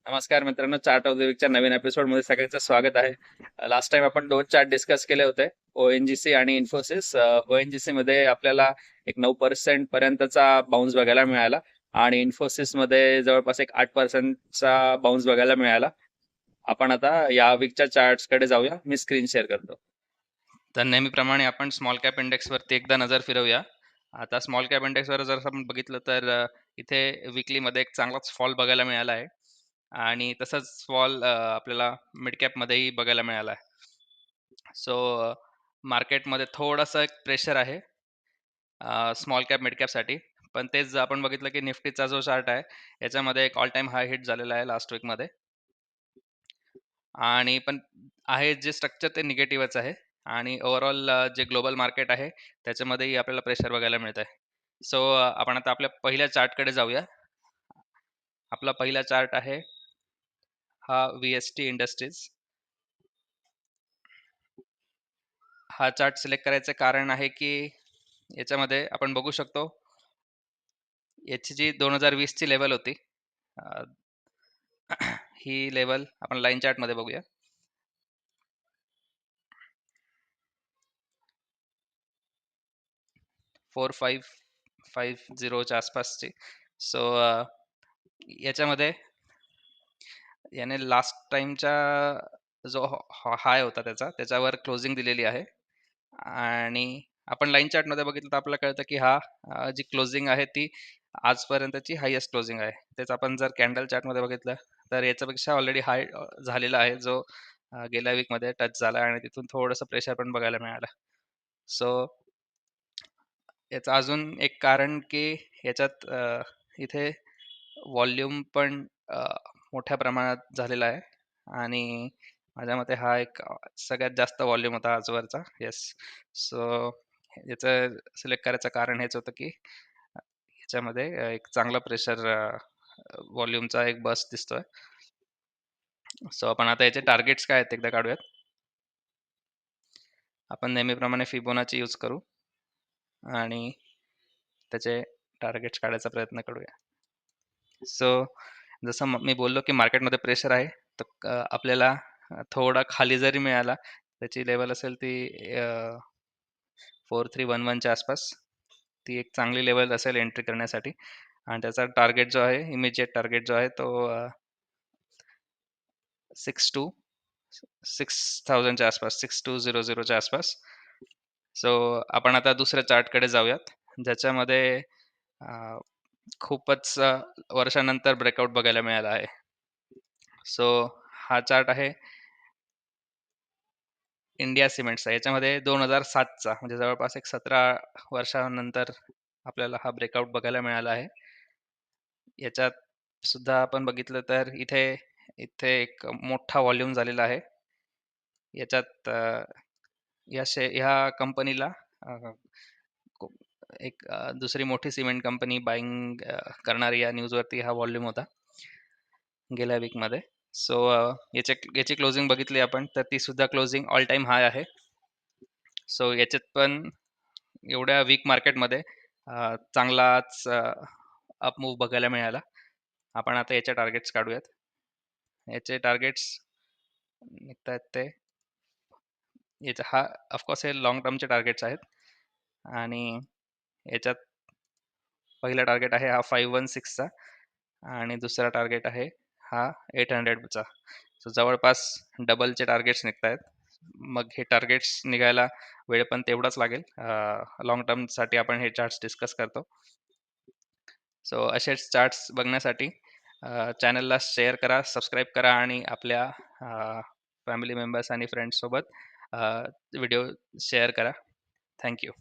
नमस्कार मित्रांनो, chart of the वीकच्या नवीन एपिसोडमध्ये सगळ्यांचं स्वागत आहे. लास्ट टाइम आपण दोन चार्ट डिस्कस केले होते, ओएनजीसी आणि इन्फोसिस. ओएनजीसी मध्ये आपल्याला एक 9% पर्यंतचा बाउन्स बघायला मिळाला आणि इन्फोसिस मध्ये जवळपास एक 8%चा बाउन्स बघायला मिळाला. आपण आता या वीकच्या चार्ट्स कडे जाऊया. मी स्क्रीन शेअर करतो. तर नेहमीप्रमाणे आपण स्मॉल कॅप इंडेक्सवरती एकदा नजर फिरवूया. आता स्मॉल कॅप इंडेक्सवर जर आपण बघितलं तर इथे विकलीमध्ये एक चांगलाच फॉल बघायला मिळाला आहे आणि तसंच फॉल आपल्याला मिड कॅपमध्येही बघायला मिळाला आहे. सो मार्केटमध्ये थोडंसं एक प्रेशर आहे स्मॉल कॅप मिड कॅपसाठी. पण तेच जर आपण बघितलं की निफ्टीचा जो चार्ट आहे याच्यामध्ये एक ऑल टाइम हाय हिट झालेला आहे लास्ट वीकमध्ये आणि पण आहे जे स्ट्रक्चर ते निगेटिव्हच आहे आणि ओव्हरऑल जे ग्लोबल मार्केट आहे त्याच्यामध्येही आपल्याला प्रेशर बघायला मिळत आहे. सो आपण आता आपल्या पहिल्या चार्टकडे जाऊया. आपला पहिला चार्ट आहे हा VST इंडस्ट्रीज. हा चार्ट सिलेक्ट करायचं कारण आहे की याच्यामध्ये आपण बघू शकतो याची जी 2020 ची लेवल होती अ, ही लेवल आपण लाईन चार्ट मध्ये बघूया. 4550 च्या आसपासची. सो याच्यामध्ये याने लास्ट टाइमच्या जो हाय होता त्याच्यावर क्लोजिंग दिलेली आहे आणि आपण लाईन चार्ट मध्ये बघितलं तर आपल्याला कळतं की हा जी क्लोजिंग आहे ती आजपर्यंतची हायएस्ट क्लोजिंग आहे. तेच आपण जर कॅन्डल चार्ट मध्ये बघितलं तर याच्यापेक्षा ऑलरेडी हाय झालेला आहे जो गेल्या वीक मध्ये टच झाला आणि तिथून थोडंसं प्रेशर पण बघायला मिळालं. सो याचं अजून एक कारण की याच्यात इथे व्हॉल्यूम पण मोठ्या प्रमाणात झालेला आहे आणि माझ्या मते हा एक सगळ्यात जास्त व्हॉल्यूम होता आजवरचा. येस. सो याचं सिलेक्ट करायचं कारण हेच होतं की ह्याच्यामध्ये एक चांगला प्रेशर व्हॉल्यूमचा एक बस दिसतोय. सो आपण आता याचे टार्गेट्स काय आहेत एकदा काढूयात. आपण नेहमीप्रमाणे फिबोनाची यूज करू आणि त्याचे टार्गेट्स काढायचा प्रयत्न करूया. सो जसं मी बोललो की मार्केटमध्ये प्रेशर आहे तर आपल्याला थोडा खाली जरी मिळाला त्याची लेवल असेल ती 4311च्या आसपास. ती एक चांगली लेवल असेल एंट्री करण्यासाठी आणि त्याचा टार्गेट जो आहे इमिजिएट टार्गेट जो आहे तो 6000च्या आसपास 6200च्या आसपास. सो आपण आता दुसऱ्या चार्टकडे जाऊयात ज्याच्यामध्ये खूपच वर्षानंतर ब्रेकआउट बघायला मिळाला आहे. सो हा चार्ट आहे इंडिया सिमेंटचा. याच्यामध्ये 2007चा म्हणजे जवळपास एक 17 वर्षानंतर आपल्याला हा ब्रेकआउट बघायला मिळाला आहे. याच्यात सुद्धा आपण बघितलं तर इथे इथे एक मोठा व्हॉल्यूम झालेला आहे. याच्यात ह्या कंपनीला एक दुसरी मोठी सिमेंट कंपनी बाईंग करणारी या न्यूजवरती हा व्हॉल्यूम होता गेल्या वीकमध्ये. सो याची क्लोजिंग बघितली आपण तर ती सुद्धा क्लोजिंग ऑल टाइम हाय आहे. सो याच्यात पण एवढ्या वीक मार्केटमध्ये चांगलाच अप मूव्ह बघायला मिळाला. आपण आता याचे टार्गेट्स काढूयात. याचे टार्गेट्स निघतात ते याचा हा ऑफकोर्स हे लॉंग टर्मचे टार्गेट्स आहेत आणि याच्यात पहिला टार्गेट आहे हा 516चा आणि दुसरा टार्गेट आहे हा 800चा. सो जवळपास डबलचे टार्गेट्स निघत आहेत. मग हे टार्गेट्स निघायला वेळ पण तेवढाच लागेल. लॉंग टर्मसाठी आपण हे चार्ट्स डिस्कस करतो. सो असेच चार्ट्स बघण्यासाठी चॅनलला शेअर करा, सबस्क्राईब करा आणि आपल्या फॅमिली मेंबर्स आणि फ्रेंड्ससोबत व्हिडिओ शेअर करा. थँक्यू.